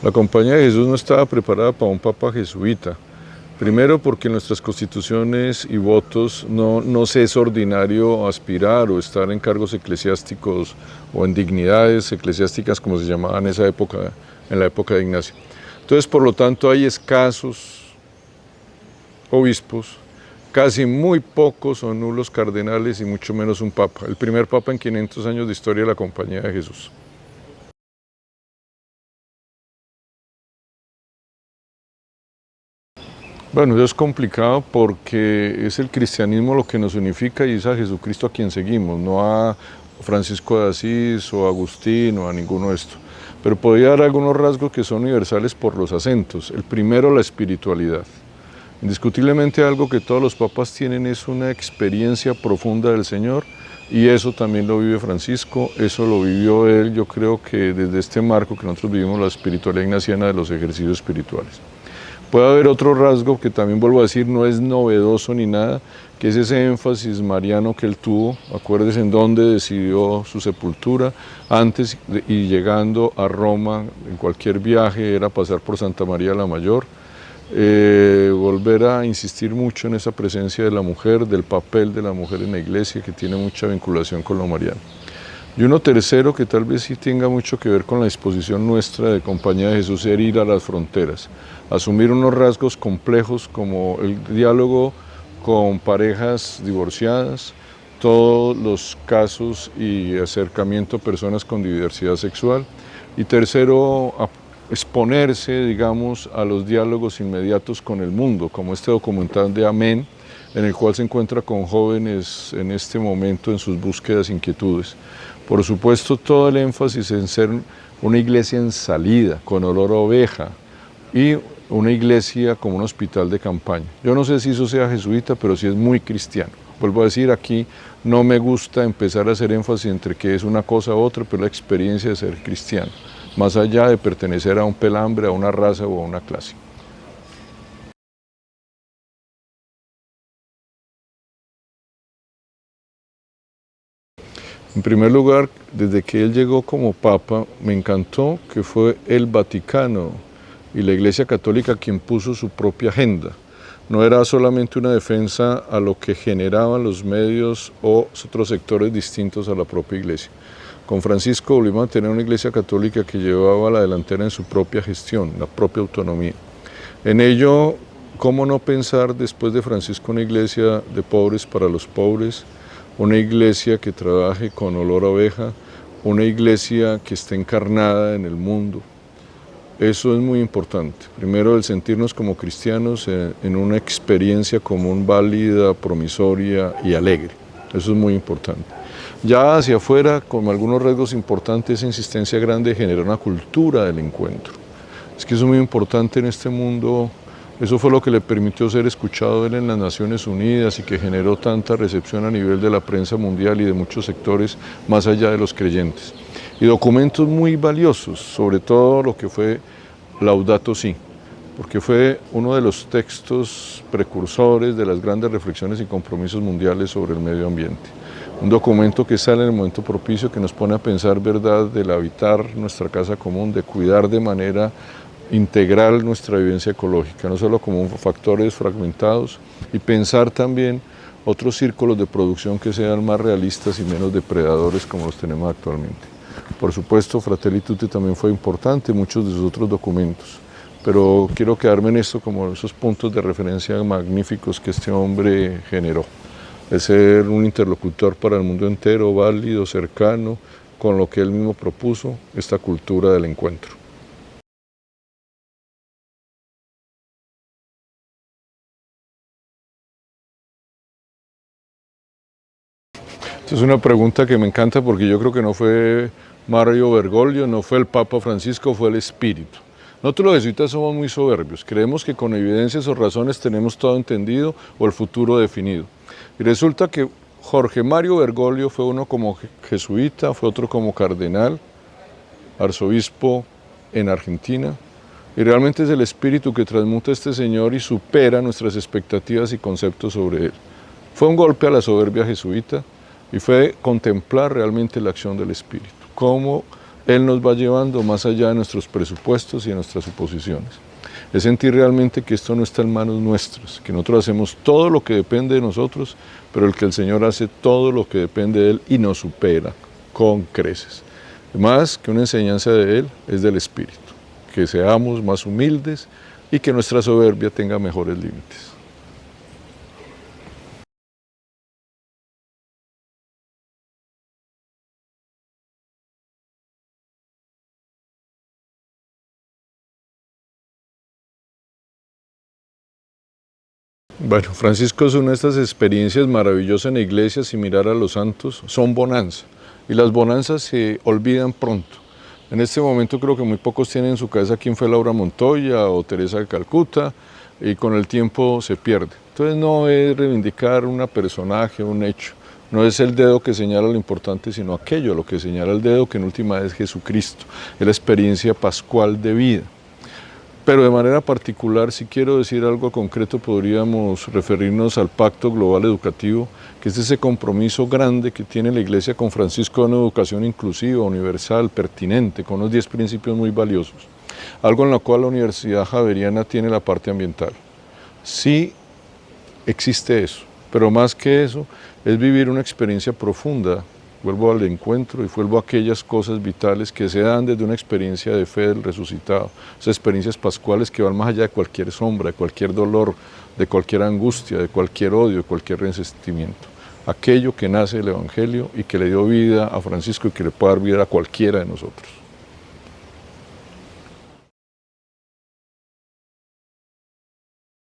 La Compañía de Jesús no estaba preparada para un papa jesuita. Primero porque en nuestras constituciones y votos no se es ordinario aspirar o estar en cargos eclesiásticos o en dignidades eclesiásticas como se llamaba en esa época, en la época de Ignacio. Entonces, por lo tanto, hay escasos obispos, casi muy pocos o nulos cardenales y mucho menos un papa. El primer papa en 500 años de historia de la Compañía de Jesús. Bueno, eso es complicado porque es el cristianismo lo que nos unifica y es a Jesucristo a quien seguimos, no a Francisco de Asís o a Agustín o a ninguno de estos. Pero podría dar algunos rasgos que son universales por los acentos. El primero, la espiritualidad. Indiscutiblemente algo que todos los papas tienen es una experiencia profunda del Señor y eso también lo vive Francisco, eso lo vivió él, yo creo que desde este marco que nosotros vivimos la espiritualidad ignaciana de los ejercicios espirituales. Puede haber otro rasgo que también vuelvo a decir, no es novedoso ni nada, que es ese énfasis mariano que él tuvo. Acuérdese en dónde decidió su sepultura. Antes y llegando a Roma, en cualquier viaje, era pasar por Santa María la Mayor. Volver a insistir mucho en esa presencia de la mujer, del papel de la mujer en la iglesia, que tiene mucha vinculación con lo mariano. Y uno tercero que tal vez sí tenga mucho que ver con la disposición nuestra de Compañía de Jesús, es ir a las fronteras, asumir unos rasgos complejos como el diálogo con parejas divorciadas, todos los casos y acercamiento a personas con diversidad sexual. Y tercero, exponerse, digamos, a los diálogos inmediatos con el mundo, como este documental de Amén, en el cual se encuentra con jóvenes en este momento en sus búsquedas, inquietudes. Por supuesto, todo el énfasis en ser una iglesia en salida, con olor a oveja, y una iglesia como un hospital de campaña. Yo no sé si eso sea jesuita, pero sí es muy cristiano. Vuelvo a decir, aquí no me gusta empezar a hacer énfasis entre que es una cosa u otra, pero la experiencia de ser cristiano, más allá de pertenecer a un pelambre, a una raza o a una clase. En primer lugar, desde que él llegó como papa, me encantó que fue el Vaticano y la Iglesia Católica quien puso su propia agenda. No era solamente una defensa a lo que generaban los medios o otros sectores distintos a la propia Iglesia. Con Francisco volvimos a tener una Iglesia Católica que llevaba la delantera en su propia gestión, la propia autonomía. En ello, ¿cómo no pensar después de Francisco una iglesia de pobres para los pobres, una iglesia que trabaje con olor a oveja, una iglesia que esté encarnada en el mundo? Eso es muy importante. Primero, el sentirnos como cristianos en una experiencia común válida, promisoria y alegre. Eso es muy importante. Ya hacia afuera, con algunos rasgos importantes, esa insistencia grande genera una cultura del encuentro. Es que eso es muy importante en este mundo. Eso fue lo que le permitió ser escuchado él en las Naciones Unidas y que generó tanta recepción a nivel de la prensa mundial y de muchos sectores más allá de los creyentes. Y documentos muy valiosos, sobre todo lo que fue Laudato Si, porque fue uno de los textos precursores de las grandes reflexiones y compromisos mundiales sobre el medio ambiente. Un documento que sale en el momento propicio, que nos pone a pensar, verdad, del habitar nuestra casa común, de cuidar de manera integral nuestra vivencia ecológica, no solo como factores fragmentados, y pensar también otros círculos de producción que sean más realistas y menos depredadores como los tenemos actualmente. Por supuesto, Fratelli Tutti también fue importante, muchos de sus otros documentos, pero quiero quedarme en esto como esos puntos de referencia magníficos que este hombre generó, de ser un interlocutor para el mundo entero, válido, cercano, con lo que él mismo propuso, esta cultura del encuentro. Esta es una pregunta que me encanta porque yo creo que no fue Mario Bergoglio, no fue el Papa Francisco, fue el Espíritu. Nosotros los jesuitas somos muy soberbios, creemos que con evidencias o razones tenemos todo entendido o el futuro definido. Y resulta que Jorge Mario Bergoglio fue uno como jesuita, fue otro como cardenal, arzobispo en Argentina, y realmente es el Espíritu que transmuta a este señor y supera nuestras expectativas y conceptos sobre él. Fue un golpe a la soberbia jesuita, y fue contemplar realmente la acción del Espíritu, cómo Él nos va llevando más allá de nuestros presupuestos y de nuestras suposiciones. Es sentir realmente que esto no está en manos nuestras, que nosotros hacemos todo lo que depende de nosotros, pero el Señor hace todo lo que depende de Él y nos supera con creces. Más que una enseñanza de Él, es del Espíritu, que seamos más humildes y que nuestra soberbia tenga mejores límites. Bueno, Francisco es una de estas experiencias maravillosas en la iglesia, similar a los santos, son bonanza. Y las bonanzas se olvidan pronto. En este momento creo que muy pocos tienen en su cabeza quién fue Laura Montoya o Teresa de Calcuta, y con el tiempo se pierde. Entonces no es reivindicar un personaje, un hecho. No es el dedo que señala lo importante, sino aquello a lo que señala el dedo, que en última es Jesucristo. Es la experiencia pascual de vida. Pero de manera particular, si quiero decir algo concreto, podríamos referirnos al Pacto Global Educativo, que es ese compromiso grande que tiene la Iglesia con Francisco de una educación inclusiva, universal, pertinente, con unos 10 principios muy valiosos. Algo en lo cual la Universidad Javeriana tiene la parte ambiental. Sí existe eso, pero más que eso, es vivir una experiencia profunda. Vuelvo al encuentro y vuelvo a aquellas cosas vitales que se dan desde una experiencia de fe del resucitado, esas experiencias pascuales que van más allá de cualquier sombra, de cualquier dolor, de cualquier angustia, de cualquier odio, de cualquier resentimiento. Aquello que nace del Evangelio y que le dio vida a Francisco y que le puede dar vida a cualquiera de nosotros.